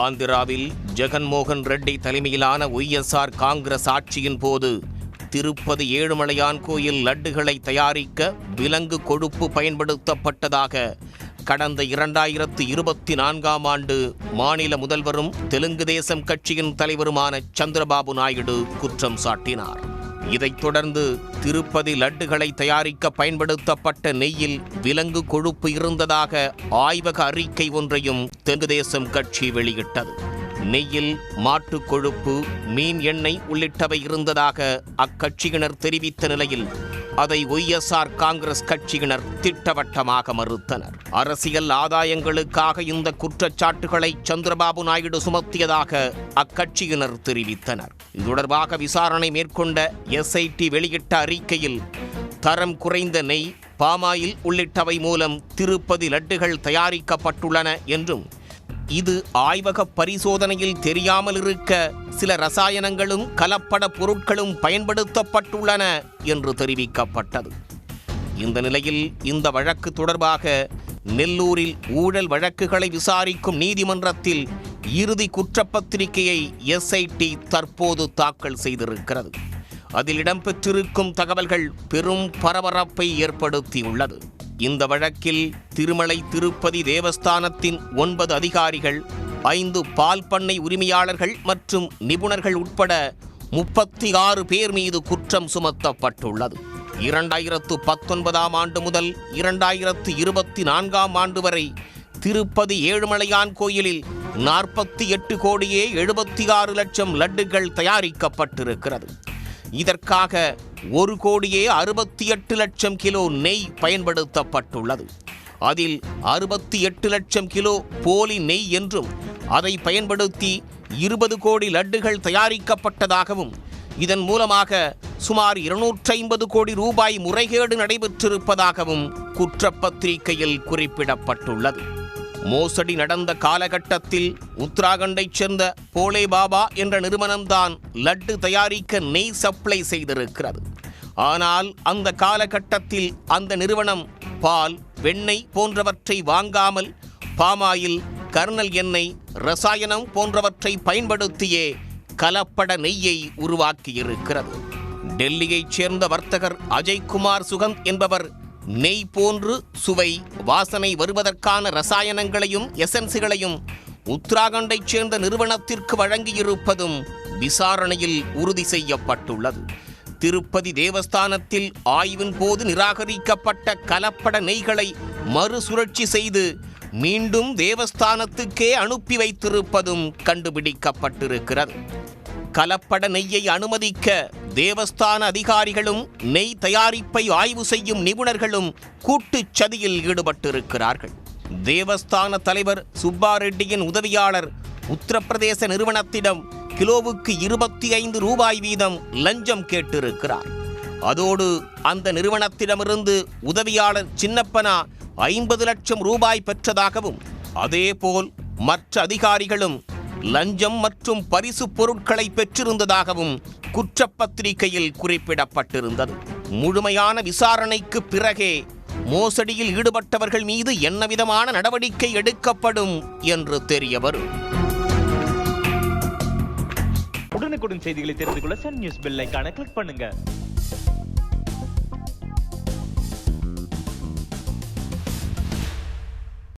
ஆந்திராவில் ஜெகன்மோகன் ரெட்டி தலைமையிலான ஒய்எஸ்ஆர் காங்கிரஸ் ஆட்சியின் போது திருப்பதி ஏழுமலையான் கோயில் லட்டுகளை தயாரிக்க விலங்கு கொழுப்பு பயன்படுத்தப்பட்டதாக கடந்த 2024ஆம் ஆண்டு மாநில முதல்வரும் தெலுங்கு தேசம் கட்சியின் தலைவருமான சந்திரபாபு நாயுடு குற்றம் சாட்டினார். இதைத் தொடர்ந்து திருப்பதி லட்டுகளை தயாரிக்க பயன்படுத்தப்பட்ட நெய்யில் விலங்கு கொழுப்பு இருந்ததாக ஆய்வக அறிக்கை ஒன்றையும் தெலுங்கு தேசம் கட்சி வெளியிட்டது. நெய்யில் மாட்டுக் கொழுப்பு, மீன் எண்ணெய் உள்ளிட்டவை இருந்ததாக அக்கட்சியினர் தெரிவித்த நிலையில் அதை ஒய்எஸ்ஆர் காங்கிரஸ் கட்சியினர் திட்டவட்டமாக மறுத்தனர். அரசியல் ஆதாயங்களுக்காக இந்த குற்றச்சாட்டுகளை சந்திரபாபு நாயுடு சுமத்தியதாக அக்கட்சியினர் தெரிவித்தனர். இது தொடர்பாக விசாரணை மேற்கொண்ட எஸ்ஐடி வெளியிட்ட அறிக்கையில் தரம் குறைந்த நெய், பாமாயில் உள்ளிட்டவை மூலம் திருப்பதி லட்டுகள் தயாரிக்கப்பட்டுள்ளன என்றும் இது ஆய்வக பரிசோதனையில் தெரியாமல் இருக்க சில ரசாயனங்களும் கலப்பட பொருட்களும் பயன்படுத்தப்பட்டுள்ளன என்று தெரிவிக்கப்பட்டது. இந்த நிலையில் இந்த வழக்கு தொடர்பாக நெல்லூரில் ஊழல் வழக்குகளை விசாரிக்கும் நீதிமன்றத்தில் இறுதி குற்றப்பத்திரிகையை எஸ்ஐடி தற்போது தாக்கல் செய்திருக்கிறது. அதில் இடம்பெற்றிருக்கும் தகவல்கள் பெரும் பரபரப்பை ஏற்படுத்தியுள்ளது. இந்த வழக்கில் திருமலை திருப்பதி தேவஸ்தானத்தின் 9 அதிகாரிகள், 5 பால் பண்ணை உரிமையாளர்கள் மற்றும் நிபுணர்கள் உட்பட 36 பேர் மீது குற்றம் சுமத்தப்பட்டுள்ளது. 2019ஆம் ஆண்டு முதல் 2024ஆம் ஆண்டு வரை திருப்பதி ஏழுமலையான் கோயிலில் 48 கோடியே 76 லட்சம் லட்டுகள் தயாரிக்கப்பட்டிருக்கிறது. இதற்காக 1 கோடியே 68 லட்சம் கிலோ நெய் பயன்படுத்தப்பட்டுள்ளது. அதில் 68 லட்சம் கிலோ போலி நெய் என்றும் அதை பயன்படுத்தி 20 கோடி லட்டுகள் தயாரிக்கப்பட்டதாகவும் இதன் மூலமாக சுமார் 250 கோடி ரூபாய் முறைகேடு நடைபெற்றிருப்பதாகவும் குற்றப்பத்திரிகையில் குறிப்பிடப்பட்டுள்ளது. மோசடி நடந்த காலகட்டத்தில் உத்தராகண்டைச் சேர்ந்த போலே பாபா என்ற நிறுவனம்தான் லட்டு தயாரிக்க நெய் சப்ளை செய்திருக்கிறது. ஆனால் அந்த காலகட்டத்தில் அந்த நிறுவனம் பால், வெண்ணெய் போன்றவற்றை வாங்காமல் பாமாயில், கர்னல் எண்ணெய், ரசாயனம் போன்றவற்றை பயன்படுத்தியே கலப்பட நெய்யை உருவாக்கியிருக்கிறது. டெல்லியைச் சேர்ந்த வர்த்தகர் அஜய்குமார் சுகந்த் என்பவர் நெய் போன்று சுவை, வாசனை வருவதற்கான ரசாயனங்களையும் எசன்ஸுகளையும் உத்தராகண்டைச் சேர்ந்த நிறுவனத்திற்கு வழங்கியிருப்பதும் விசாரணையில் உறுதி செய்யப்பட்டுள்ளது. திருப்பதி தேவஸ்தானத்தில் ஆய்வின் போது நிராகரிக்கப்பட்ட கலப்பட நெய்களை மறுசுழற்சி செய்து மீண்டும் தேவஸ்தானத்துக்கே அனுப்பி வைத்திருப்பதும் கண்டுபிடிக்கப்பட்டிருக்கிறது. கலப்பட நெய்யை அனுமதிக்க தேவஸ்தான அதிகாரிகளும் நெய் தயாரிப்பை ஆய்வு செய்யும் நிபுணர்களும் கூட்டுச் சதியில் ஈடுபட்டிருக்கிறார்கள். தேவஸ்தான தலைவர் சுப்பா ரெட்டியின் உதவியாளர் உத்தரப்பிரதேச நிறுவனத்திடம் கிலோவுக்கு 25 ரூபாய் வீதம் லஞ்சம் கேட்டிருக்கிறார். அதோடு அந்த நிறுவனத்திடமிருந்து உதவியாளர் சின்னப்பனா 50 லட்சம் ரூபாய் பெற்றதாகவும், அதேபோல் மற்ற அதிகாரிகளும் லஞ்சம் மற்றும் பரிசு பொருட்களை பெற்றிருந்ததாகவும் குற்றப்பத்திரிகையில் குறிப்பிடப்பட்டிருந்தது. முழுமையான விசாரணைக்கு பிறகே மோசடியில் ஈடுபட்டவர்கள் மீது என்னவிதமான நடவடிக்கை எடுக்கப்படும் என்று தெரியவரும். உடனுக்குடன் செய்திகளை தெரிந்து கொள்ள சன் நியூஸ் பெல் ஐகானை கிளிக் பண்ணுங்க.